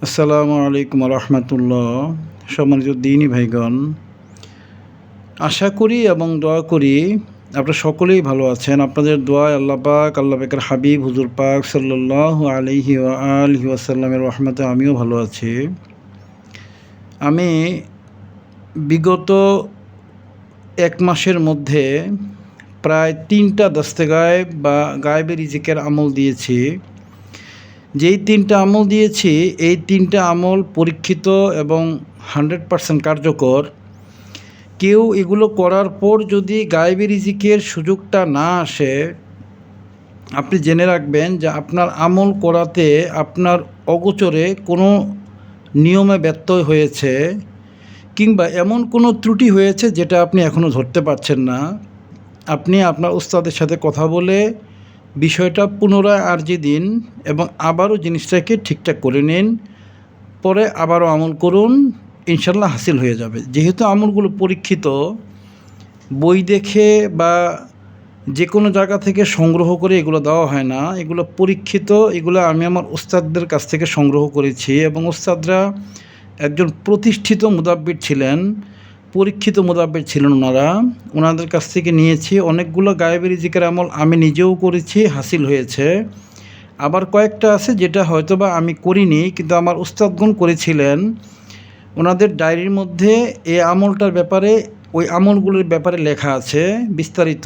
আসসালামু আলাইকুম রহমতুল্লাহ। সম্মানিত দিনী ভাইগণ, আশা করি এবং দোয়া করি আপনারা সকলেই ভালো আছেন। আপনাদের দোয়ায় আল্লাহ পাকের হাবিব হুজুর পাক সাল্লাল্লাহু আলাইহি ওয়া আলিহি ওয়াসাল্লামের রহমতে আমিও ভালো আছি। আমি বিগত এক মাসের মধ্যে প্রায় 3টা দস্তে গায়েব বা গায়েবের রিজিকের আমল দিয়েছি। যেই 3টা আমল দিয়েছি, এই 3টা আমল পরীক্ষিত এবং 100% কার্যকর। কেউ এগুলো করার পর যদি গায়েবী রিজিকের সুযোগটা না আসে, আপনি জেনে রাখবেন যে আপনার আমল করাতে আপনার অগোচরে কোনো নিয়মে ব্যত্যয় হয়েছে, কিংবা এমন কোনো ত্রুটি হয়েছে যেটা আপনি এখনও ধরতে পারছেন না। আপনি আপনার উস্তাদের সাথে কথা বলে বিষয়টা পুনরায় আরজি দিন এবং আবারও জিনিসটাকে ঠিকঠাক করে নিন। পরে আবারও আমল করুন, ইনশাল্লাহ হাসিল হয়ে যাবে। যেহেতু আমলগুলো পরীক্ষিত, বই দেখে বা যে কোনো জায়গা থেকে সংগ্রহ করে এগুলো দেওয়া হয় না। এগুলো পরীক্ষিত, এগুলো আমি আমার উস্তাদদের কাছ থেকে সংগ্রহ করেছি এবং উস্তাদরা একজন প্রতিষ্ঠিত মুদাব্বির ছিলেন, পরীক্ষিত মুদাব্বির ছিলেন ওনাদের কাছ থেকে নিয়েছি। অনেকগুলো গায়েবের রিজিকের আমল আমি নিজেও করেছি, হাসিল হয়েছে। আবার কয়েকটা আছে যেটা হয়তোবা আমি করিনি, কিন্তু আমার উস্তাদগণ করেছিলেন। ওনাদের ডায়েরির মধ্যে এই আমলটার ব্যাপারে, ওই আমলগুলোর ব্যাপারে লেখা আছে বিস্তারিত।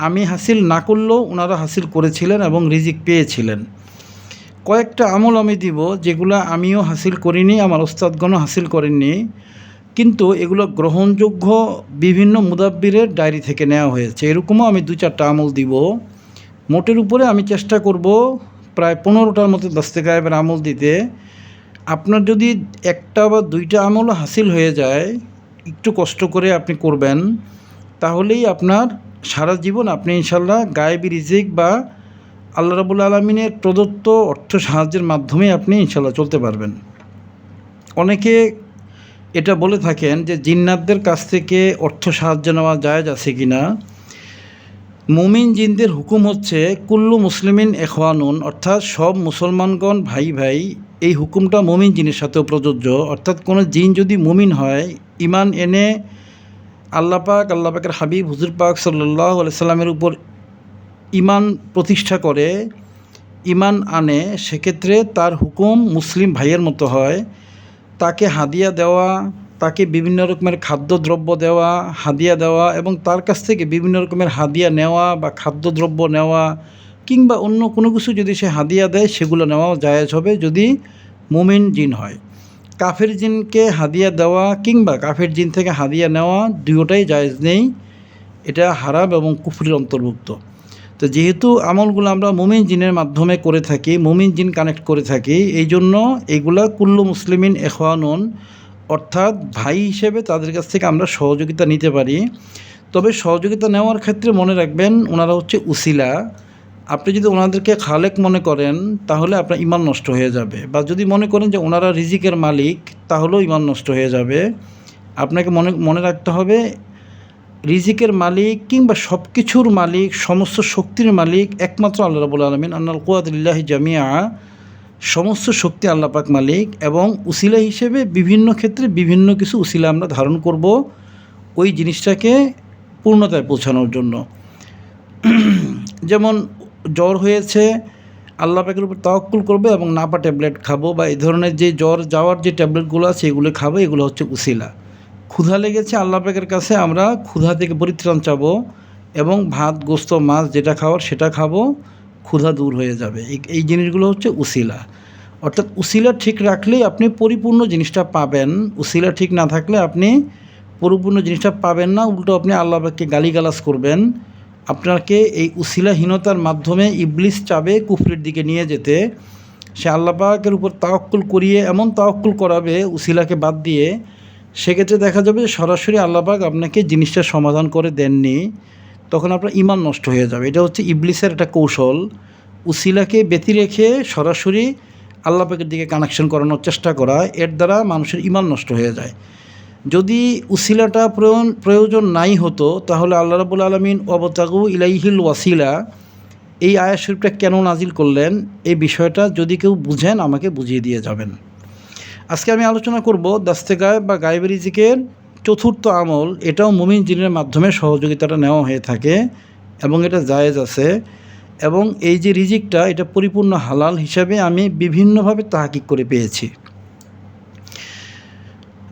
আমি হাসিল না করলেও ওনারা হাসিল করেছিলেন এবং রিজিক পেয়েছিলেন। কয়েকটা আমল আমি দিব যেগুলো আমিও হাসিল করিনি, আমার উস্তাদগণও হাসিল করেননি, কিন্তু এগুলো গ্রহণযোগ্য বিভিন্ন মুদাব্বিরের ডায়েরি থেকে নেওয়া হয়েছে। এরকমও আমি 2-4টা আমল দিব। মোটের উপরে আমি চেষ্টা করব প্রায় 15টার মতো দস্তে গায়েবের আমল দিতে। আপনার যদি 1টা বা 2টা আমলও হাসিল হয়ে যায়, একটু কষ্ট করে আপনি করবেন, তাহলেই আপনার সারা জীবন আপনি ইনশাল্লাহ গায়েবী রিজিক বা আল্লাহ রাব্বুল আলামিনের প্রদত্ত অর্থ সাহায্যের মাধ্যমে আপনি ইনশাল্লাহ চলতে পারবেন। অনেকে এটা বলে থাকেন যে জিন্নাতদের কাছ থেকে অর্থ সাহায্য নেওয়া জায়েজ আছে কি না। মুমিন জিনদের হুকুম হচ্ছে কুল্লু মুসলিমিন এখওয়ানুন, অর্থাৎ সব মুসলমানগণ ভাই ভাই। এই হুকুমটা মুমিন জিনের সাথেও প্রযোজ্য। অর্থাৎ কোনো জিন যদি মুমিন হয়, ইমান এনে আল্লাহ পাকের হাবিব হুজুর পাক সাল্লাল্লাহু আলাইহি সাল্লামের উপর ইমান প্রতিষ্ঠা করে, ইমান আনে, সেক্ষেত্রে তার হুকুম মুসলিম ভাইয়ের মতো হয়। তাকে হাদিয়া দেওয়া, তাকে বিভিন্ন রকমের খাদ্যদ্রব্য দেওয়া, হাদিয়া দেওয়া এবং তার কাছ থেকে বিভিন্ন রকমের হাদিয়া নেওয়া বা খাদ্যদ্রব্য নেওয়া, কিংবা অন্য কোনো কিছু যদি সে হাদিয়া দেয় সেগুলো নেওয়াও জায়েজ হবে যদি মুমিন জিন হয়। কাফের জিনকে হাদিয়া দেওয়া কিংবা কাফের জিন থেকে হাদিয়া নেওয়া দুটোটাই জায়েজ নেই, এটা হারাম এবং কুফরির অন্তর্ভুক্ত। তো যেহেতু আমলগুলো আমরা মুমিন জিনের মাধ্যমে করে থাকি, মুমিন জিন কানেক্ট করে থাকি, এই জন্য এইগুলা কুল্লু মুসলিমিন এখওয়ানুন, অর্থাৎ ভাই হিসেবে তাদের কাছ থেকে আমরা সহযোগিতা নিতে পারি। তবে সহযোগিতা নেওয়ার ক্ষেত্রে মনে রাখবেন ওনারা হচ্ছে উসিলা। আপনি যদি ওনাদেরকে খালেক মনে করেন তাহলে আপনার ইমান নষ্ট হয়ে যাবে, বা যদি মনে করেন যে ওনারা রিজিকের মালিক তাহলেও ইমান নষ্ট হয়ে যাবে। আপনাকে মনে রাখতে হবে রিজিকের মালিক কিংবা সব কিছুর মালিক, সমস্ত শক্তির মালিক একমাত্র আল্লাহ রাব্বুল আলামিন। আন্নাল কুওয়াতু লিল্লাহি জামিআ, সমস্ত শক্তি আল্লাহ পাক মালিক। এবং উসিলা হিসেবে বিভিন্ন ক্ষেত্রে বিভিন্ন কিছু উসিলা আমরা ধারণ করব ওই জিনিসটাকে পূর্ণতায় পৌঁছানোর জন্য। যেমন জ্বর হয়েছে, আল্লাহ পাকের উপর তাওয়াক্কুল করবে এবং নাপা ট্যাবলেট খাবো, বা এই ধরনের যে জ্বর যাওয়ার যে ট্যাবলেটগুলো আছে এগুলো খাবো, এগুলো হচ্ছে উসিলা। ক্ষুধা লেগেছে, আল্লাহ পাকের কাছে আমরা ক্ষুধা থেকে পরিত্রাণ চাবো এবং ভাত, গোস্ত, মাছ যেটা খাওয়ার সেটা খাবো, ক্ষুধা দূর হয়ে যাবে। এই জিনিসগুলো হচ্ছে উসিলা। অর্থাৎ উসিলা ঠিক রাখলেই আপনি পরিপূর্ণ জিনিসটা পাবেন। উসিলা ঠিক না থাকলে আপনি পরিপূর্ণ জিনিসটা পাবেন না, উল্টো আপনি আল্লাহ পাককে গালিগালাজ করবেন। আপনাকে এই উসিলাহীনতার মাধ্যমে ইবলিস চাবে কুফরির দিকে নিয়ে যেতে। সে আল্লাহ পাকের উপর তাওয়াক্কুল করিয়ে এমন তাওয়াক্কুল করাবে উসিলাকে বাদ দিয়ে, সেক্ষেত্রে দেখা যাবে যে সরাসরি আল্লাহ পাক আপনাকে জিনিসটা সমাধান করে দেননি, তখন আপনার ইমান নষ্ট হয়ে যাবে। এটা হচ্ছে ইবলিসের একটা কৌশল, উসিলাকে ব্যতি রেখে সরাসরি আল্লাহ পাকের দিকে কানেকশন করানোর চেষ্টা করা। এর দ্বারা মানুষের ইমান নষ্ট হয়ে যায়। যদি উসিলাটা প্রয়োজন নাই হতো তাহলে আল্লাহ রাব্বুল আলামিন ওয়াবতাগু ইলাইহিল ওয়াসিলা এই আয়াত শরীফটা কেন নাজিল করলেন, এই বিষয়টা যদি কেউ বুঝেন আমাকে বুঝিয়ে দিয়ে যাবেন। আজকে আমি আলোচনা করব দাস্তে গায়েব বা গায়েবের রিজিকের চতুর্থ আমল। এটাও মুমিন জিনের মাধ্যমে সহযোগিতাটা নেওয়া হয়ে থাকে এবং এটা জায়েজ আছে। এবং এই যে রিজিকটা, এটা পরিপূর্ণ হালাল হিসাবে আমি বিভিন্নভাবে তাহকিক করে পেয়েছি।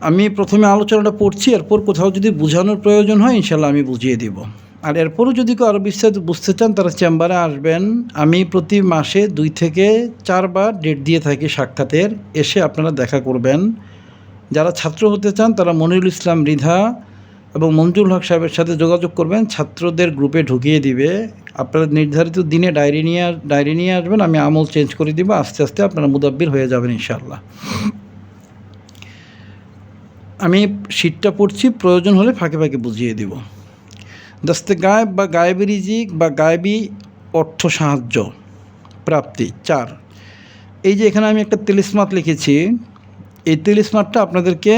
আমি প্রথমে আলোচনাটা পড়ছি, এরপর কোথাও যদি বোঝানোর প্রয়োজন হয় ইনশাল্লাহ আমি বুঝিয়ে দিব। আর এরপরও যদি কেউ আরও বিস্তারিত বুঝতে চান তারা চেম্বারে আসবেন। আমি প্রতি মাসে 2 থেকে 4 বার ডেট দিয়ে থাকি সাক্ষাতের, এসে আপনারা দেখা করবেন। যারা ছাত্র হতে চান তারা মনিরুল ইসলাম মৃধা এবং মঞ্জুল হক সাহেবের সাথে যোগাযোগ করবেন, ছাত্রদের গ্রুপে ঢুকিয়ে দিবে। আপনারা নির্ধারিত দিনে ডায়েরি নিয়ে আসবেন, আমি আমল চেঞ্জ করে দিব। আস্তে আস্তে আপনারা মুদাব্বির হয়ে যাবেন ইনশাআল্লাহ। আমি শীটটা পড়ছি, প্রয়োজন হলে ফাঁকে ফাঁকে বুঝিয়ে দিব। দাস্তে গায়েব বা গায়েবী রিজিক বা গায়েবী অর্থ সাহায্য প্রাপ্তি 4। এই যে এখানে আমি একটা তিলিসমাত লিখেছি, এই তিলিসমাতটা আপনাদেরকে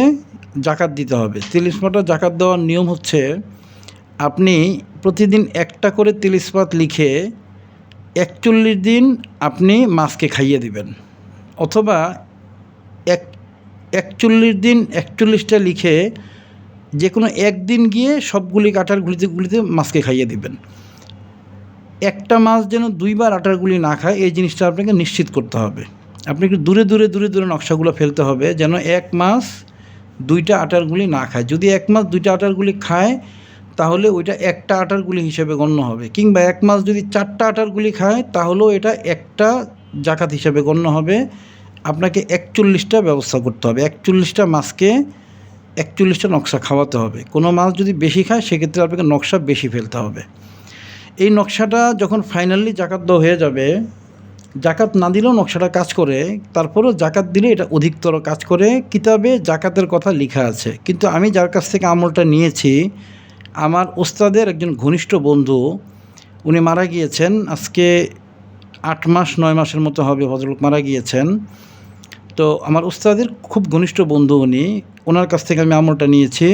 জাকাত দিতে হবে। তিলিসমাতটা জাকাত দেওয়ার নিয়ম হচ্ছে, আপনি প্রতিদিন একটা করে তিলিসমাত লিখে 41 দিন আপনি মাছকে খাইয়ে দিবেন, অথবা 41 দিন 41টা লিখে যে কোনো একদিন গিয়ে সবগুলি আটার গুলিতে মাছকে খাইয়ে দিবেন। একটা মাছ যেন 2 বার আটার গুলি না খায়, এই জিনিসটা আপনাকে নিশ্চিত করতে হবে। আপনি একটু দূরে নকশাগুলো ফেলতে হবে, যেন এক মাছ 2টা আটার গুলি না খায়। যদি এক মাছ 2টা আটার গুলি খায় তাহলে ওইটা একটা আটার গুলি হিসেবে গণ্য হবে, কিংবা এক মাছ যদি 4টা আটার গুলি খায় তাহলেও এটা একটা জাকাত হিসেবে গণ্য হবে। আপনাকে 41টা ব্যবস্থা করতে হবে, 41টা মাছকে 41টা নকশা খাওয়াতে হবে। কোনো মাছ যদি বেশি খায় সেক্ষেত্রে আপনাকে নকশা বেশি ফেলতে হবে। এই নকশাটা যখন ফাইনালি জাকাত দেওয়া হয়ে যাবে, জাকাত না দিলেও নকশাটা কাজ করে, তারপরেও জাকাত দিলে এটা অধিকতর কাজ করে। কিতাবে জাকাতের কথা লেখা আছে, কিন্তু আমি যার কাছ থেকে আমলটা নিয়েছি, আমার ওস্তাদের একজন ঘনিষ্ঠ বন্ধু, উনি মারা গিয়েছেন আজকে 8 মাস 9 মাসের মতো হবে, ভদ্রলোক মারা গিয়েছেন। তো আমার ওস্তাদের খুব ঘনিষ্ঠ বন্ধু উনি, ওনার কাছ থেকে আমি আমলটা নিয়েছি।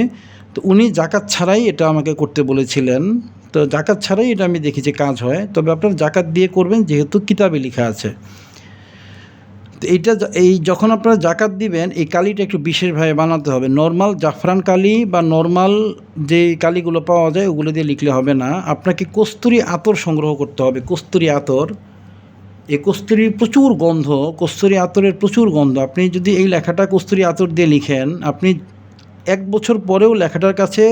তো উনি জাকাত ছাড়াই এটা আমাকে করতে বলেছিলেন। তো জাকাত ছাড়াই এটা আমি দেখি যে কাজ হয়, তবে আপনারা জাকাত দিয়ে করবেন যেহেতু কিতাবে লেখা আছে। তো যখন আপনারা জাকাত দিবেন, এই কালিটা একটু বিশেষভাবে বানাতে হবে। নর্মাল জাফরান কালি বা নর্মাল যে কালিগুলো পাওয়া যায় ওগুলো দিয়ে লিখলে হবে না, আপনাকে কস্তুরি আতর সংগ্রহ করতে হবে। কস্তুরি আতর, এই কস্তুরির প্রচুর গন্ধ, কস্তুরি আতরের প্রচুর গন্ধ। আপনি যদি এই লেখাটা কস্তুরি আতর দিয়ে লিখেন, আপনি 1 বছর পরেও লেখাটার কাছে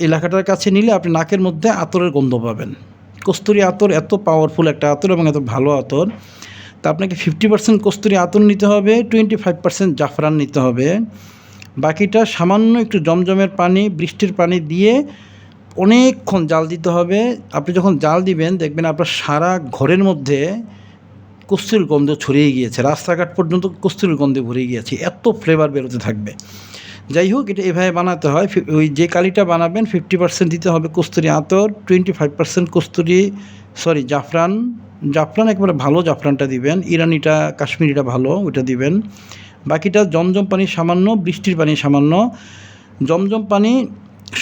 এই লেখাটার কাছে নিলে আপনি নাকের মধ্যে আতরের গন্ধ পাবেন। কস্তুরি আতর এত পাওয়ারফুল একটা আতর এবং এত ভালো আতর। তা আপনাকে 50% কস্তুরি আতর নিতে হবে, 25% জাফরান নিতে হবে। বাকিটা সামান্য একটু জমজমের পানি, বৃষ্টির পানি দিয়ে অনেকক্ষণ জাল দিতে হবে। আপনি যখন জাল দিবেন দেখবেন আপনার সারা ঘরের মধ্যে কস্তুরির গন্ধ ছড়িয়ে গিয়েছে, রাস্তাঘাট পর্যন্ত কস্তুরির গন্ধে ভরে গিয়েছে, এত ফ্লেভার বেরোতে থাকবে। যাই হোক, এটা এভাবে বানাতে হয়। ওই যে কালিটা বানাবেন 50% দিতে হবে কস্তুরি আতর, 25% জাফরান একেবারে ভালো জাফরানটা দিবেন, ইরানিটা কাশ্মীরিটা ভালো ওইটা দিবেন। বাকিটা জমজম পানি সামান্য, বৃষ্টির পানি সামান্য। জমজম পানি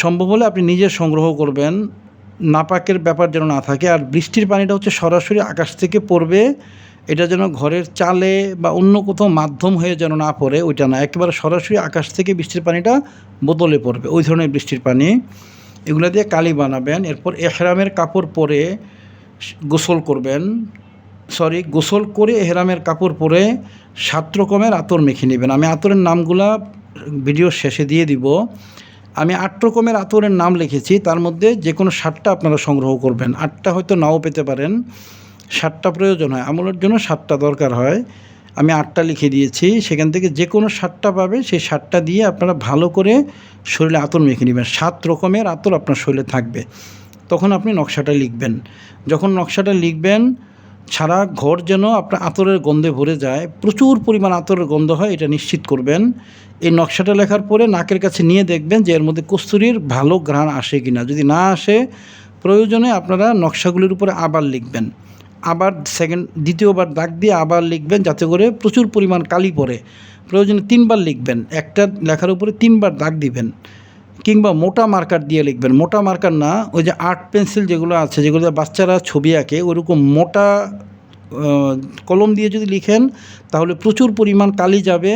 সম্ভব হলে আপনি নিজে সংগ্রহ করবেন, নাপাকের ব্যাপার যেন না থাকে। আর বৃষ্টির পানিটা হচ্ছে সরাসরি আকাশ থেকে পড়বে, এটা যেন ঘরের চালে বা অন্য কোথাও মাধ্যম হয়ে যেন না পড়ে, ওইটা না, একেবারে সরাসরি আকাশ থেকে বৃষ্টির পানিটা বোতলে পড়বে, ওই ধরনের বৃষ্টির পানি। এগুলো দিয়ে কালি বানাবেন। এরপর এহরামের কাপড় পরে গোসল করে এহরামের কাপড় পরে 7 রকমের আতর মেখে নেবেন। আমি আতরের নামগুলা ভিডিওর শেষে দিয়ে দিব। আমি 8 রকমের আতরের নাম লিখেছি, তার মধ্যে যে কোনো 7টা আপনারা সংগ্রহ করবেন। 8টা হয়তো নাও পেতে পারেন, 7টা প্রয়োজন হয়, আমলের জন্য 7টা দরকার হয়। আমি 8টা লিখে দিয়েছি, সেখান থেকে যে কোনো 7টা পাবে, সেই 7টা দিয়ে আপনারা ভালো করে শরীরে আতর মেখে নেবেন। 7 রকমের আতর আপনার শরীরে থাকবে। তখন আপনি নকশাটা লিখবেন। যখন নকশাটা লিখবেন, সারা ঘর যেন আপনার আতরের গন্ধে ভরে যায়, প্রচুর পরিমাণ আতরের গন্ধ হয়, এটা নিশ্চিত করবেন। এই নকশাটা লেখার পরে নাকের কাছে নিয়ে দেখবেন যে এর মধ্যে কস্তুরির ভালো ঘ্রাণ আসে কি না। যদি না আসে, প্রয়োজনে আপনারা নকশাগুলির উপরে আবার লিখবেন, আবার দ্বিতীয়বার দাগ দিয়ে আবার লিখবেন, যাতে করে প্রচুর পরিমাণ কালি পড়ে। প্রয়োজনে 3 বার লিখবেন, একটা লেখার উপরে 3 বার দাগ দিবেন, কিংবা মোটা মার্কার দিয়ে লিখবেন। মোটা মার্কার না, ওই যে আর্ট পেন্সিল যেগুলো আছে, যেগুলো বাচ্চারা ছবি আঁকে, ওইরকম মোটা কলম দিয়ে যদি লিখেন তাহলে প্রচুর পরিমাণ কালি যাবে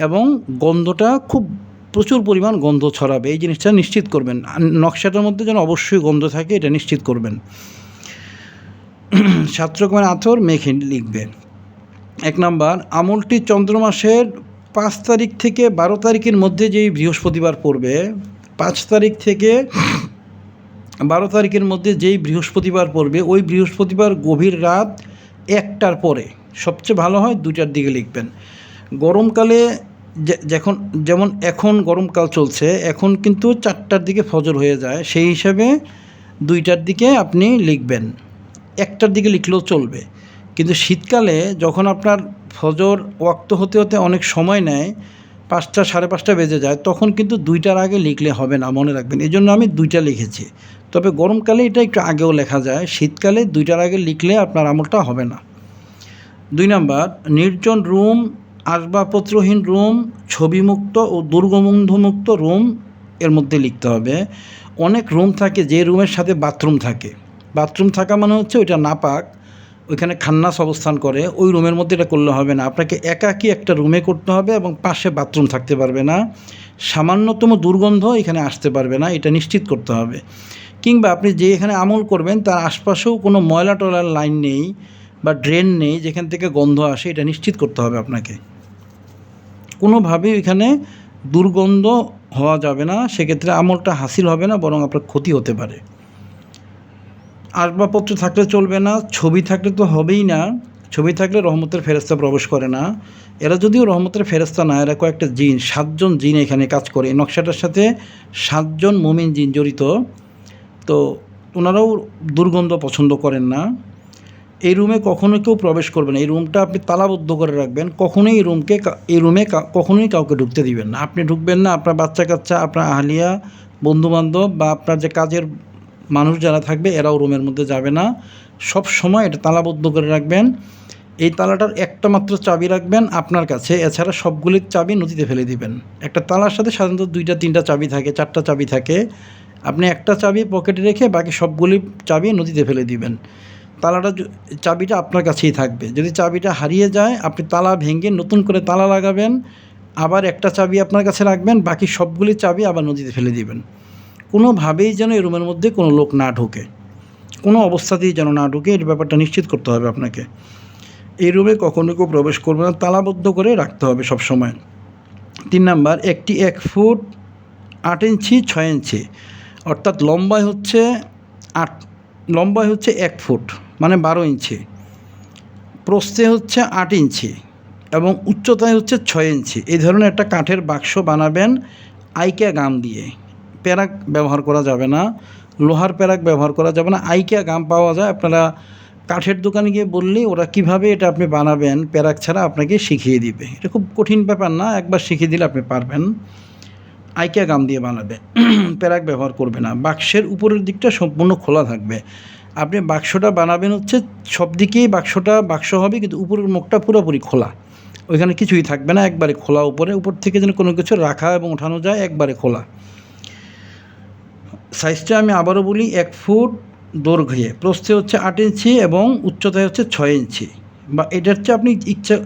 এবং গন্ধটা খুব প্রচুর পরিমাণ গন্ধ ছড়াবে। এই জিনিসটা নিশ্চিত করবেন। নকশাটার মধ্যে যেন অবশ্যই গন্ধ থাকে, এটা নিশ্চিত করবেন। 7 রকমের আতর মেখে লিখবে। 1 নাম্বার, আমলটি চন্দ্র মাসের 5 তারিখ থেকে 12 তারিখের মধ্যে যেই বৃহস্পতিবার পড়বে, 5 তারিখ থেকে 12 তারিখের মধ্যে যেই বৃহস্পতিবার পড়বে, ওই বৃহস্পতিবার গভীর রাত 1টার পরে, সবচেয়ে ভালো হয় 2টার দিকে লিখবেন। গরমকালে যেমন এখন গরমকাল চলছে, এখন কিন্তু 4টার দিকে ফজর হয়ে যায়, সেই হিসাবে 2টার দিকে আপনি লিখবেন। 1টার দিকে লিখলেও চলবে। কিন্তু শীতকালে যখন আপনার ফজর ওয়াক্ত হতে হতে অনেক সময় নেয়, 5টা 5:30 বেজে যায়, তখন কিন্তু 2টার আগে লিখলে হবে না, মনে রাখবেন। এই জন্য আমি 2টা লিখেছি। তবে গরমকালে এটা একটু আগেও লেখা যায়, শীতকালে 2টার আগে লিখলে আপনার আমলটা হবে না। 2 নাম্বার, নির্জন রুম, আসবাবপত্রহীন রুম, ছবিমুক্ত ও দুর্গন্ধমুক্ত রুম এর মধ্যে লিখতে হবে। অনেক রুম থাকে যে রুমের সাথে বাথরুম থাকে। বাথরুম থাকা মানে হচ্ছে ওইটা নাপাক, ওইখানে খান্নাস অবস্থান করে, ওই রুমের মধ্যে এটা করলে হবে না। আপনাকে একাকী একটা রুমে করতে হবে এবং পাশে বাথরুম থাকতে পারবে না, সামান্যতম দুর্গন্ধ এখানে আসতে পারবে না, এটা নিশ্চিত করতে হবে। কিংবা আপনি যে এখানে আমল করবেন তার আশপাশেও কোনো ময়লা টয়লার লাইন নেই বা ড্রেন নেই যেখান থেকে গন্ধ আসে, এটা নিশ্চিত করতে হবে আপনাকে। কোনোভাবেই এখানে দুর্গন্ধ হওয়া যাবে না, সেক্ষেত্রে আমলটা হাসিল হবে না, বরং আপনার ক্ষতি হতে পারে। আসবাবপত্র থাকলে চলবে না, ছবি থাকলে তো হবেই না। ছবি থাকলে রহমতের ফেরেশতা প্রবেশ করে না। এরা যদিও রহমতের ফেরেশতা না, এরা কয়েকটা জিন, 7 জন জিন এখানে কাজ করে। নকশাটার সাথে 7 জন মুমিন জিন জড়িত, তো ওনারাও দুর্গন্ধ পছন্দ করেন না। এই রুমে কখনো কেউ প্রবেশ করবে না, এই রুমটা আপনি তালাবদ্ধ করে রাখবেন। কখনোই এই রুমে কখনোই কাউকে ঢুকতে দিবেন না। আপনি ঢুকবেন না, আপনার বাচ্চা কাচ্চা, আপনার আহলিয়া, বন্ধুবান্ধব বা আপনার যে কাজের মানুষ যারা থাকবে এরাও রুমের মধ্যে যাবে না। সব সময় এটা তালাবদ্ধ করে রাখবেন। এই তালাটার একটা মাত্র চাবি রাখবেন আপনার কাছে, এছাড়া সবগুলির চাবি নদীতে ফেলে দিবেন। একটা তালার সাথে সাধারণত 2টা 3টা চাবি থাকে, 4টা চাবি থাকে। আপনি একটা চাবি পকেটে রেখে বাকি সবগুলি চাবি নদীতে ফেলে দিবেন। চাবিটা আপনার কাছেই থাকবে। যদি চাবিটা হারিয়ে যায়, আপনি তালা ভেঙে নতুন করে তালা লাগাবেন, আবার একটা চাবি আপনার কাছে রাখবেন, বাকি সবগুলি চাবি আবার নদীতে ফেলে দিবেন। কোনোভাবেই যেন এই রুমের মধ্যে কোনো লোক না ঢোকে, কোনো অবস্থাতেই যেন না ঢোকে, এই ব্যাপারটা নিশ্চিত করতে হবে আপনাকে। এই রুমে কখনো কেউ প্রবেশ করবে না, তালাবদ্ধ করে রাখতে হবে সব সময়। 3 নাম্বার, একটি 1 ফুট 8 ইঞ্চি 6 ইঞ্চি, অর্থাৎ লম্বায় হচ্ছে 1 ফুট মানে 12 ইঞ্চি, প্রস্থে হচ্ছে 8 ইঞ্চি এবং উচ্চতায় হচ্ছে 6 ইঞ্চি। এই ধরনের একটা কাঠের বাক্স বানাবেন আইকিয়া গাম দিয়ে। প্যারাক ব্যবহার করা যাবে না, লোহার প্যারাক ব্যবহার করা যাবে না, আইকিয়া গাম পাওয়া যায়। আপনারা কাঠের দোকানে গিয়ে বললেই ওরা কীভাবে এটা আপনি বানাবেন প্যারাক ছাড়া আপনাকে শিখিয়ে দিবে। এটা খুব কঠিন ব্যাপার না, একবার শিখিয়ে দিলে আপনি পারবেন। আইকিয়া গাম দিয়ে বানাবে, প্যারাক ব্যবহার করবে না। বাক্সের উপরের দিকটা সম্পূর্ণ খোলা থাকবে। আপনি বাক্সটা বানাবেন হচ্ছে সব দিকেই বাক্স হবে, কিন্তু উপরের মুখটা পুরোপুরি খোলা, ওইখানে কিছুই থাকবে না, একবারে খোলা। উপর থেকে যেন কোনো কিছু রাখা এবং ওঠানো যায়, একবারে খোলা। সাইজটা আমি আবারও বলি, 1 ফুট দৈর্ঘ্যে, প্রস্থে হচ্ছে 8 ইঞ্চি এবং উচ্চতায় হচ্ছে 6 ইঞ্চি। বা এটার চেয়ে আপনি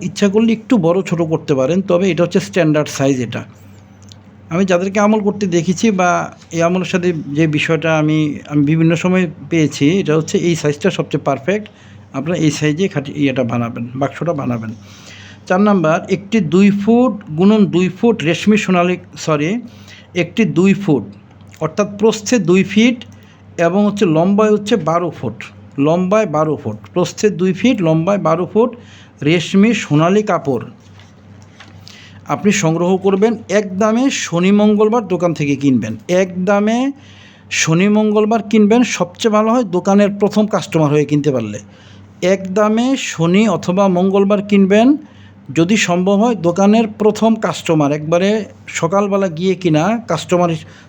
ইচ্ছা করলে একটু বড় ছোট করতে পারেন, তবে এটা হচ্ছে স্ট্যান্ডার্ড সাইজ। এটা আমি যাদেরকে আমল করতে দেখেছি বা এই আমলের সাথে যে বিষয়টা আমি বিভিন্ন সময় পেয়েছি, এটা হচ্ছে এই সাইজটা সবচেয়ে পারফেক্ট। আপনারা এই সাইজে বানাবেন, বাক্সটা বানাবেন। 4 নাম্বার, একটি 2 ফুট গুণন 2 ফুট রেশমি সোনালি একটি 2 ফুট, অর্থাৎ প্রস্থে 2 ফিট এবং হচ্ছে লম্বায় হচ্ছে 12 ফুট, লম্বায় 12 ফুট, প্রস্থে 2 ফিট, লম্বায় 12 ফুট রেশমি সোনালি কাপড় আপনি সংগ্রহ করবেন। একদমে শনি মঙ্গলবার দোকান থেকে কিনবেন, একদমে শনি মঙ্গলবার কিনবেন, সবচেয়ে ভালো হয় দোকানের প্রথম কাস্টমার হয়ে কিনতে পারলে। একদমে শনি অথবা মঙ্গলবার কিনবেন, যদি সম্ভব হয় দোকানের প্রথম কাস্টমার, একবারে সকালবেলা গিয়ে কিনা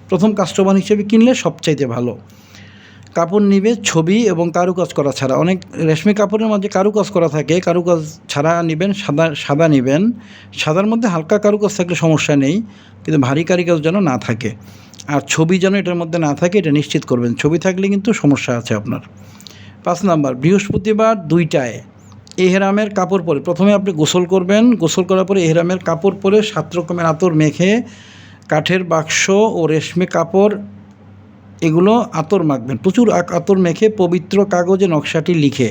প্রথম কাস্টমার হিসেবে কিনলে সবচাইতে ভালো। কাপড় নিবে ছবি এবং কারুকাজ করা ছাড়া। অনেক রেশমি কাপড়ের মধ্যে কারুকাজ করা থাকে, কারুকাজ ছাড়া নেবেন। সাদা নেবেন, সাদার মধ্যে হালকা কারুকাজ থাকলে সমস্যা নেই, কিন্তু ভারী কারুকাজ যেন না থাকে। আর ছবি যেন এটার মধ্যে না থাকে, এটা নিশ্চিত করবেন। ছবি থাকলে কিন্তু সমস্যা আছে আপনার। 5 নাম্বার, বৃহস্পতিবার 2টায় এহরামের কাপড় পরে প্রথমে আপনি গোসল করবেন। গোসল করার পরে এহরামের কাপড় পরে 7 রকমের আতর মেখে কাঠের বাক্স ও রেশমি কাপড় এগুলো আতর মাখবেন। প্রচুর আতর মেখে পবিত্র কাগজে নকশাটি লিখে,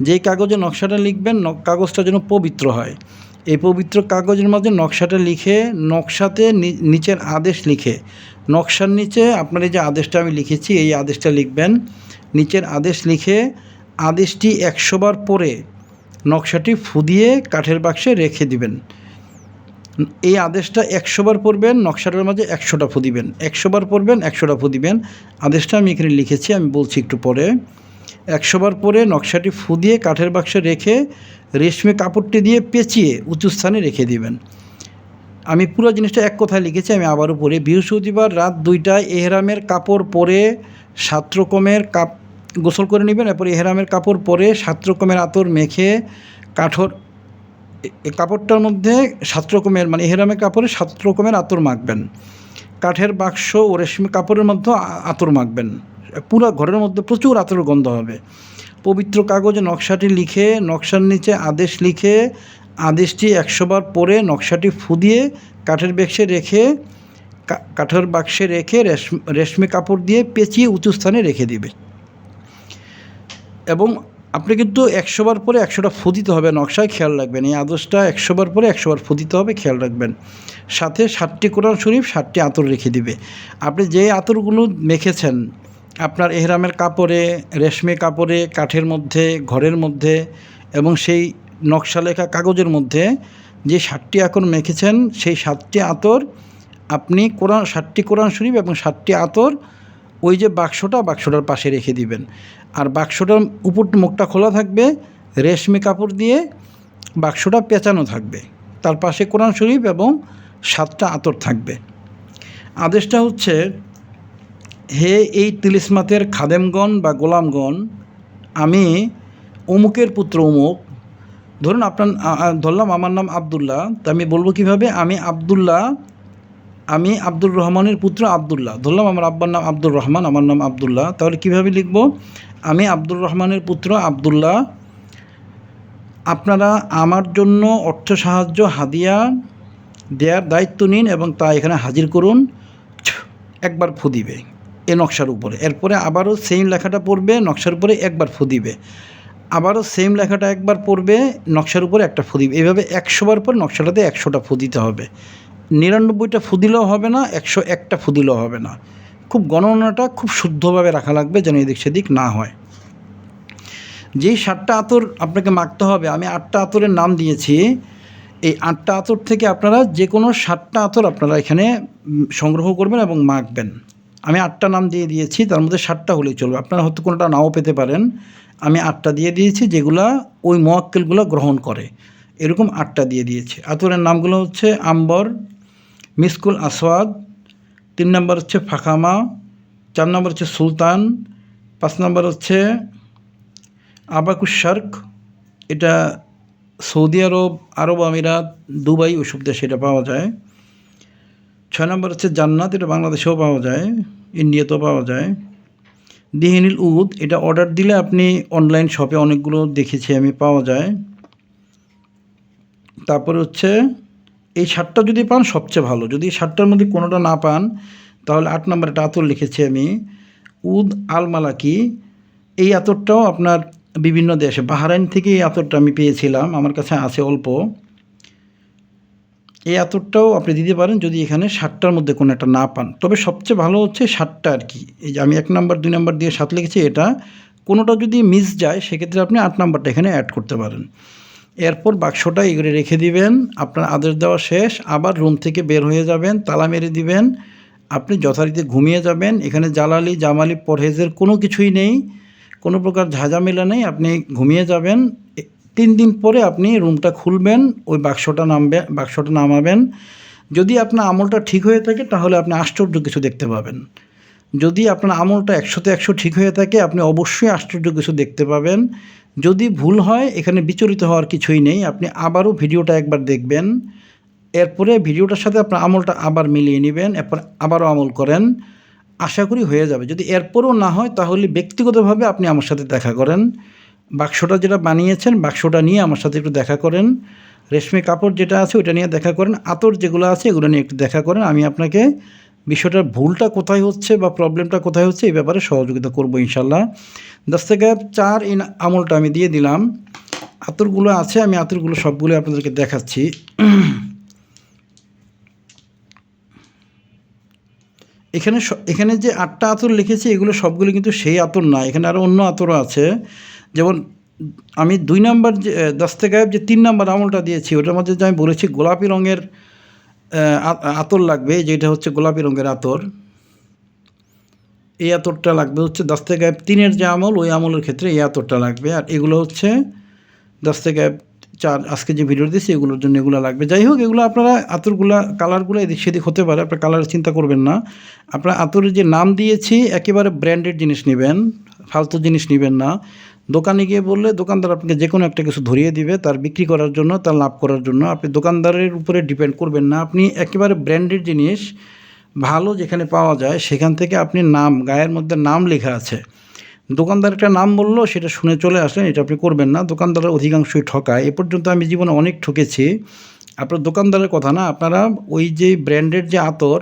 যেই কাগজে নকশাটা লিখবেন কাগজটা যেন পবিত্র হয়, এই পবিত্র কাগজের মধ্যে নকশাটা লিখে নকশাতে নিচের আদেশ লিখে, নকশার নিচে আপনার এই যে আদেশটা আমি লিখেছি এই আদেশটা লিখবেন। নিচের আদেশ লিখে আদেশটি 100 বার পরে নকশাটি ফু দিয়ে কাঠের বাক্সে রেখে দিবেন। এই আদেশটা 100 বার পড়বেন, নকশাটার মাঝে 100টা ফু দিবেন। 100 বার পড়বেন, 100টা ফু দিবেন। আদেশটা আমি এখানে লিখেছি, আমি বলছি একটু পরে। 100 বার পরে নকশাটি ফু দিয়ে কাঠের বাক্সে রেখে রেশমি কাপড়টি দিয়ে পেঁচিয়ে উঁচু স্থানে রেখে দিবেন। আমি পুরো জিনিসটা এক কথায় লিখেছি, আমি আবারও পড়ি। বৃহস্পতিবার রাত 2টায় এহরামের কাপড় পরে 7 রকমের গোসল করে নেবেন। এরপর এহরামের কাপড় পরে 7 রকমের আতর মেখে কাপড়টার মধ্যে 7 রকমের মানে এহরামের কাপড়ে 7 রকমের আতর মাখবেন। কাঠের বাক্স ও রেশমি কাপড়ের মধ্যে আতর মাখবেন। পুরো ঘরের মধ্যে প্রচুর আতরের গন্ধ হবে। পবিত্র কাগজে নকশাটি লিখে নকশার নিচে আদেশ লিখে আদেশটি 100 বার পরে নকশাটি ফু দিয়ে কাঠের বাক্সে রেখে রেশমি কাপড় দিয়ে পেঁচিয়ে উঁচু স্থানে রেখে দিবে। এবং আপনি কিন্তু 100 বার পরে 100টা ফু দিতে হবে, নকশায় খেয়াল রাখবেন। এই আদেশটা 100 বার পরে 100 বার ফু দিতে হবে, খেয়াল রাখবেন। সাথে 7টি কোরআন শরীফ 7টি আতর রেখে দিবে। আপনি যে আতরগুলো মেখেছেন আপনার এহরামের কাপড়ে, রেশমি কাপড়ে, কাঠের মধ্যে, ঘরের মধ্যে এবং সেই নকশা লেখা কাগজের মধ্যে যে 7টি আতর মেখেছেন সেই 7টি আতর আপনি 7টি কোরআন শরীফ এবং 7টি আতর ওই যে বাক্সটার পাশে রেখে দিবেন। আর বাক্সটার উপর মুখটা খোলা থাকবে, রেশমি কাপড় দিয়ে বাক্সটা পেঁচানো থাকবে, তার পাশে কোরআন শরীফ এবং 7টা আতর থাকবে। আদেশটা হচ্ছে, হে এই তিলিসমাতের খাদেমগণ বা গোলামগণ, আমি অমুকের পুত্র অমুক, ধরলাম আমার নাম আবদুল্লাহ, তা আমি বলবো কীভাবে, আমি আব্দুর রহমানের পুত্র আবদুল্লাহ। ধরলাম আমার আব্বার নাম আব্দুর রহমান, আমার নাম আবদুল্লাহ, তাহলে কীভাবে লিখব, আমি আব্দুর রহমানের পুত্র আবদুল্লাহ, আপনারা আমার জন্য অর্থ সাহায্য হাদিয়া দেওয়ার দায়িত্ব নিন এবং তা এখানে হাজির করুন। একবার ফু দিবে এ নকশার উপরে, এরপরে আবারও সেম লেখাটা পড়বে, নকশার উপরে একবার ফু দিবে, আবারও সেম লেখাটা একবার পড়বে, নকশার উপরে একটা ফু দিবে। এভাবে 100 বার পর নকশাটাতে 100টা ফু দিতে হবে। 99টা ফু দিলেও হবে না, 101টা ফু দিলেও হবে না। খুব গণনাটা খুব শুদ্ধভাবে রাখা লাগবে যেন এদিক সেদিক না হয়। যেই 7টা আতর আপনাকে মাখতে হবে, আমি 8টা আতরের নাম দিয়েছি। এই 8টা আতর থেকে আপনারা যে কোনো 7টা আতর আপনারা এখানে সংগ্রহ করবেন এবং মাখবেন। আমি 8টা নাম দিয়ে দিয়েছি, তার মধ্যে 7টা হলেই চলবে, আপনারা হয়তো কোনোটা নাও পেতে পারেন। আমি 8টা দিয়ে দিয়েছি যেগুলা ওই মোয়াক্কেলগুলো গ্রহণ করে, এরকম 8টা দিয়ে দিয়েছি। আতরের নামগুলো হচ্ছে আম্বর, মিসকুল আসওয়াদ, 3 নম্বর হচ্ছে ফাখামা, 4 নম্বর হচ্ছে সুলতান, 5 নম্বর হচ্ছে আবাকুশ শার্ক, এটা সৌদি আরব আমিরাত, দুবাই ওইসব দেশে এটা পাওয়া যায়। 6 নম্বর হচ্ছে জান্নাত, এটা বাংলাদেশেও পাওয়া যায়, ইন্ডিয়াতেও পাওয়া যায়। দিহিনুল উদ, এটা অর্ডার দিলে আপনি অনলাইন শপে অনেকগুলো দেখেছি আমি পাওয়া যায়। তারপরে হচ্ছে এই 7টা যদি পান সবচেয়ে ভালো, যদি 7টার মধ্যে কোনোটা না পান তাহলে 8 নম্বর একটা আতর লিখেছি আমি, উদ আল মালাকি। এই আতরটাও আপনার বিভিন্ন দেশে, বাহরাইন থেকে এই আতরটা আমি পেয়েছিলাম, আমার কাছে আছে অল্প। এই আতরটাও আপনি দিতে পারেন যদি এখানে 7টার মধ্যে কোনো একটা না পান। তবে সবচেয়ে ভালো হচ্ছে 7টা আর কি। এই যে আমি 1 নম্বর 2 নম্বর দিয়ে 7 লিখেছি, এটা কোনোটা যদি মিস যায় সেক্ষেত্রে আপনি 8 নম্বরটা এখানে অ্যাড করতে পারেন। এরপর বাক্সটা এগুলো রেখে দিবেন। আপনার আদেশ দেওয়া শেষ, আবার রুম থেকে বের হয়ে যাবেন, তালা মেরে দিবেন, আপনি যথারীতি ঘুমিয়ে যাবেন। এখানে জালালি জামালি পরহেজের কোনো কিছুই নেই, কোনো প্রকার ঝাঁঝামেলা নেই, আপনি ঘুমিয়ে যাবেন। 3 দিন পরে আপনি রুমটা খুলবেন, ওই বাক্সটা নামাবেন। যদি আপনার আমলটা ঠিক হয়ে থাকে তাহলে আপনি আশ্চর্য কিছু দেখতে পাবেন। যদি আপনার আমলটা 100তে 100 ঠিক হয়ে থাকে আপনি অবশ্যই আশ্চর্য কিছু দেখতে পাবেন। যদি ভুল হয় এখানে বিচলিত হওয়ার কিছুই নেই, আপনি আবারও ভিডিওটা একবার দেখবেন, এরপরে ভিডিওটার সাথে আপনার আমলটা আবার মিলিয়ে নেবেন, এরপর আবারও আমল করেন, আশা করি হয়ে যাবে। যদি এরপরও না হয় তাহলে ব্যক্তিগতভাবে আপনি আমার সাথে দেখা করেন, বাক্সটা যেটা বানিয়েছেন বাক্সটা নিয়ে আমার সাথে একটু দেখা করেন, রেশমি কাপড় যেটা আছে ওইটা নিয়ে দেখা করেন, আতর যেগুলো আছে এগুলো নিয়ে একটু দেখা করেন। আমি আপনাকে বিষয়টার ভুলটা কোথায় হচ্ছে বা প্রবলেমটা কোথায় হচ্ছে এই ব্যাপারে সহযোগিতা করবো ইনশাল্লাহ। দস্তগায়েব 4 ইন আমলটা আমি দিয়ে দিলাম। আতরগুলো আছে, আমি আতরগুলো সবগুলো আপনাদেরকে দেখাচ্ছি। এখানে যে 8টা আতর লিখেছি এগুলো সবগুলো কিন্তু সেই আতর না, এখানে আরও অন্য আতরও আছে। যেমন আমি 2 নাম্বার যে দস্তগায়েব যে 3 নাম্বার আমলটা দিয়েছি ওটার মধ্যে যে আমি বলেছি গোলাপি রঙের আতর লাগবে, যেটা হচ্ছে গোলাপি রঙের আতর, এই আতরটা লাগবে হচ্ছে দস্তগায়েব 3-এর যে আমল ওই আমলের ক্ষেত্রে এই আতরটা লাগবে। আর এগুলো হচ্ছে দস্তগায়েব 4 আজকে যে ভিডিও দিয়েছি এগুলোর জন্য এগুলো লাগবে। যাই হোক, এগুলো আপনারা আতরগুলা কালারগুলো এদিক সেদিক হতে পারে, আপনার কালারের চিন্তা করবেন না। আপনার আতরের যে নাম দিয়েছি একেবারে ব্র্যান্ডেড জিনিস নেবেন, ফালতু জিনিস নেবেন না। দোকানে গিয়ে বললে দোকানদার আপনাকে যে কোনো একটা কিছু ধরিয়ে দিবে তার বিক্রি করার জন্য, তার লাভ করার জন্য। আপনি দোকানদারের উপরে ডিপেন্ড করবেন না, আপনি একেবারে ব্র্যান্ডেড জিনিস ভালো যেখানে পাওয়া যায় সেখান থেকে আপনি নাম, গায়ের মধ্যে নাম লেখা আছে, দোকানদার একটা নাম বললো সেটা শুনে চলে আসলেন, এটা আপনি করবেন না। দোকানদারের অধিকাংশই ঠকায়, এ পর্যন্ত আমি জীবনে অনেক ঠকেছি। আপনার দোকানদারের কথা না, আপনারা ওই যে ব্র্যান্ডের যে আতর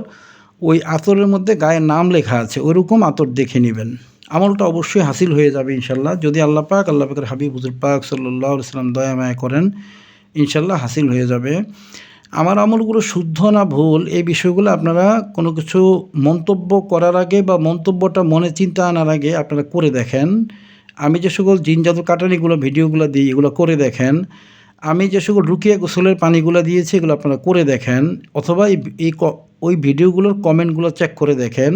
ওই আতরের মধ্যে গায়ের নাম লেখা আছে ওইরকম আতর দেখে নেবেন। আমলটা অবশ্যই হাসিল হয়ে যাবে ইনশাল্লাহ, যদি আল্লাহ পাকের হাবিব হুজুর পাক সাল্লাল্লাহু আলাইহি ওয়াসাল্লাম দয়া মায়া করেন, ইনশাল্লাহ হাসিল হয়ে যাবে। আমার আমলগুলো শুদ্ধ না ভুল এই বিষয়গুলো আপনারা কোনো কিছু মন্তব্য করার আগে বা মন্তব্যটা মনে চিন্তা আনার আগে আপনারা করে দেখেন। আমি যে সকল জিন জাদু কাটানিগুলো ভিডিওগুলো দিই এগুলো করে দেখেন। আমি যে সকল রুকিয়া গোসলের পানিগুলো দিয়েছি এগুলো আপনারা করে দেখেন, অথবা ওই ভিডিওগুলোর কমেন্টগুলো চেক করে দেখেন।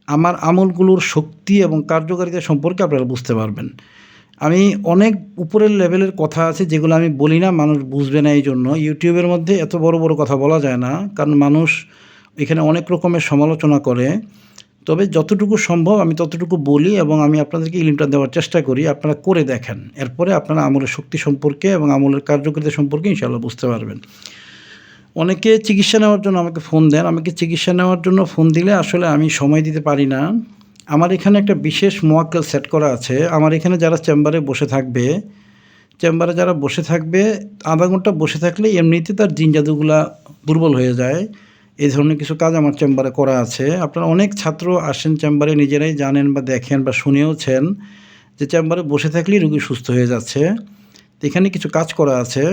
আমার আমলগুলোর শক্তি এবং কার্যকারিতা সম্পর্কে আপনারা বুঝতে পারবেন। আমি অনেক উপরের লেভেলের কথা আছে যেগুলো আমি বলি না, মানুষ বুঝবে না, এই জন্য ইউটিউবের মধ্যে এত বড় বড় কথা বলা যায় না, কারণ মানুষ এখানে অনেক রকমের সমালোচনা করে। তবে যতটুকু সম্ভব আমি ততটুকু বলি এবং আমি আপনাদেরকে ইলমটা দেওয়ার চেষ্টা করি, আপনারা করে দেখেন, এরপরে আপনারা আমলের শক্তি সম্পর্কে এবং আমলের কার্যকারিতা সম্পর্কে ইনশাআল্লাহ বুঝতে পারবেন। অনেকে চিকিৎসা নেওয়ার জন্য আমাকে ফোন দেন, আমাকে চিকিৎসা নেওয়ার জন্য ফোন দিলে আসলে আমি সময় দিতে পারি না। আমার এখানে একটা বিশেষ মোয়াক্কেল সেট করা আছে, আমার এখানে যারা চেম্বারে বসে থাকবে, চেম্বারে যারা বসে থাকবে আধা ঘন্টা বসে থাকলে এমনিতে তার জিন জাদুগুলা দুর্বল হয়ে যায়। এই ধরনের কিছু কাজ আমার চেম্বারে করা আছে। আপনারা অনেক ছাত্র আসেন চেম্বারে, নিজেরাই জানেন বা দেখেন বা শুনেওছেন যে চেম্বারে বসে থাকলেই রোগী সুস্থ হয়ে যাচ্ছে। তো এখানে কিছু কাজ করা আছে।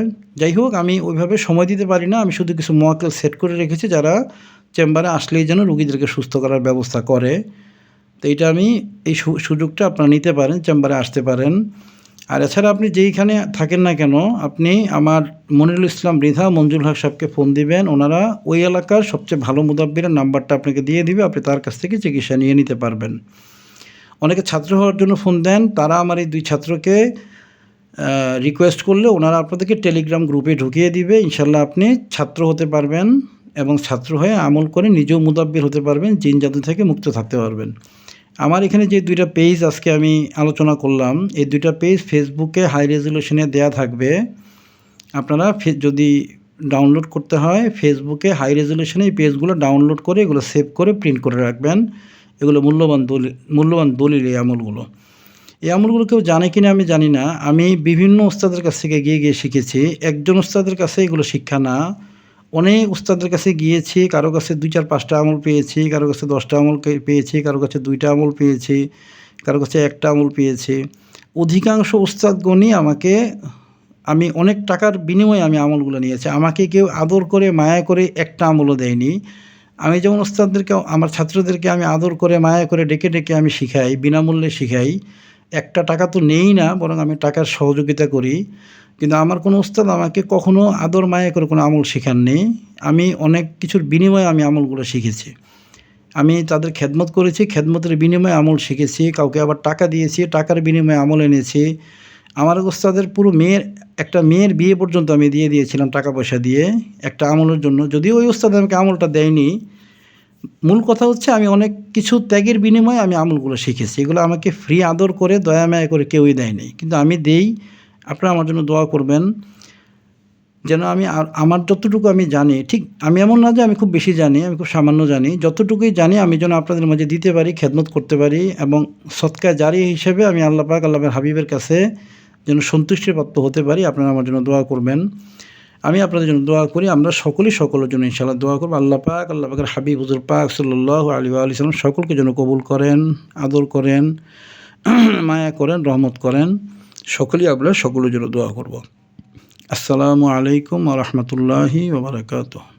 যাই হোক, আমি ওইভাবে সময় দিতে পারি না, আমি শুধু কিছু মোয়াক্কেল সেট করে রেখেছি যারা চেম্বারে আসলেই যেন রোগীদেরকে সুস্থ করার ব্যবস্থা করে। তো এইটা আমি এই সুযোগটা আপনারা নিতে পারেন, চেম্বারে আসতে পারেন। আর এছাড়া আপনি যেইখানে থাকেন না কেন আপনি আমার মনিরুল ইসলাম মৃধা, মঞ্জুল হক সাহেবকে ফোন দিবেন, ওনারা ওই এলাকার সবচেয়ে ভালো মুদাব্বিরের নাম্বারটা আপনাকে দিয়ে দিবে, আপনি তার কাছ থেকে চিকিৎসা নিয়ে নিতে পারবেন। অনেকে ছাত্র হওয়ার জন্য ফোন দেন, তারা আমার এই 2 ছাত্রকে রিকোয়েস্ট করলে ওনারা আপনাদেরকে টেলিগ্রাম গ্রুপে ঢুকিয়ে দিবে, ইনশাল্লাহ আপনি ছাত্র হতে পারবেন এবং ছাত্র হয়ে আমল করে নিজেও মুদাব্বির হতে পারবেন, জিন জাদু থেকে মুক্ত থাকতে পারবেন। আমার এখানে যে 2টা পেজ আজকে আমি আলোচনা করলাম, এই 2টা পেজ ফেসবুকে হাই রেজুলেশনে দেয়া থাকবে। আপনারা যদি ডাউনলোড করতে হয় ফেসবুকে হাই রেজুলেশনে এই পেজগুলো ডাউনলোড করে এগুলো সেভ করে প্রিন্ট করে রাখবেন। এগুলো মূল্যবান দলিল এই আমলগুলো। এই আমলগুলো কেউ জানে কিনা আমি জানি না, আমি বিভিন্ন উস্তাদের কাছ থেকে গিয়ে শিখেছি। একজন উস্তাদের কাছে এগুলো শিক্ষা না, অনেক উস্তাদের কাছে গিয়েছি, কারো কাছে 2-4-5টা আমল পেয়েছি, কারো কাছে 10টা আমল পেয়েছি, কারো কাছে 2টা আমল পেয়েছি, কারো কাছে 1টা আমল পেয়েছি। অধিকাংশ উস্তাদগণই আমি অনেক টাকার বিনিময়ে আমি আমলগুলো নিয়েছি, আমাকে কেউ আদর করে মায়া করে একটা আমলও দেয়নি। আমি যেমন উস্তাদদেরকে আমার ছাত্রদেরকে আমি আদর করে মায়া করে ডেকে ডেকে আমি শিখাই, বিনামূল্যে শিখাই, একটা টাকা তো নেই না, বরং আমি টাকার সহযোগিতা করি। কিন্তু আমার কোনো উস্তাদ আমাকে কখনো আদর মায়া করে কোনো আমল শেখাননি। আমি অনেক কিছুর বিনিময়ে আমি আমলগুলো শিখেছি, আমি তাদের খেদমত করেছি, খেদমতের বিনিময়ে আমল শিখেছি, কাউকে আবার টাকা দিয়েছি, টাকার বিনিময়ে আমল এনেছি। আমার উস্তাদের পুরো একটা মেয়ের বিয়ে পর্যন্ত আমি দিয়ে দিয়েছিলাম টাকা পয়সা দিয়ে একটা আমলের জন্য, যদিও ওই উস্তাদ আমাকে আমলটা দেয়নি। মূল কথা হচ্ছে আমি অনেক কিছু ত্যাগের বিনিময়ে আমি আমলগুলো শিখেছি, এগুলো আমাকে ফ্রি আদর করে দয়া মায়া করে কেউই দেয়নি, কিন্তু আমি দেই। আপনারা আমার জন্য দোয়া করবেন যেন আমি আমার যতটুকু আমি জানি, ঠিক আমি এমন না যে আমি খুব বেশি জানি, আমি খুব সামান্য জানি, যতটুকুই জানি আমি যেন আপনাদের মাঝে দিতে পারি, খেদমত করতে পারি এবং সদকায়ে জারি হিসেবে আমি আল্লাহ পাক আল্লাহর হাবিবের কাছে যেন সন্তুষ্টিপ্রাপ্ত হতে পারি। আপনারা আমার জন্য দোয়া করবেন, আমি আপনাদের জন্য দোয়া করি। আমরা সকলের জন্য ইনশাআল্লাহ দোয়া করব। আল্লাহ পাকের হাবিব হুজুর পাক সাল্লাল্লাহু আলাইহি ওয়া সাল্লাম সকলকে যেন কবুল করেন, আদর করেন, মায়া করেন, রহমত করেন। সকলেই আমরা সকলের জন্য দোয়া করব। আসসালামু আলাইকুম ওয়া রাহমাতুল্লাহি ওয়া বারাকাতুহু।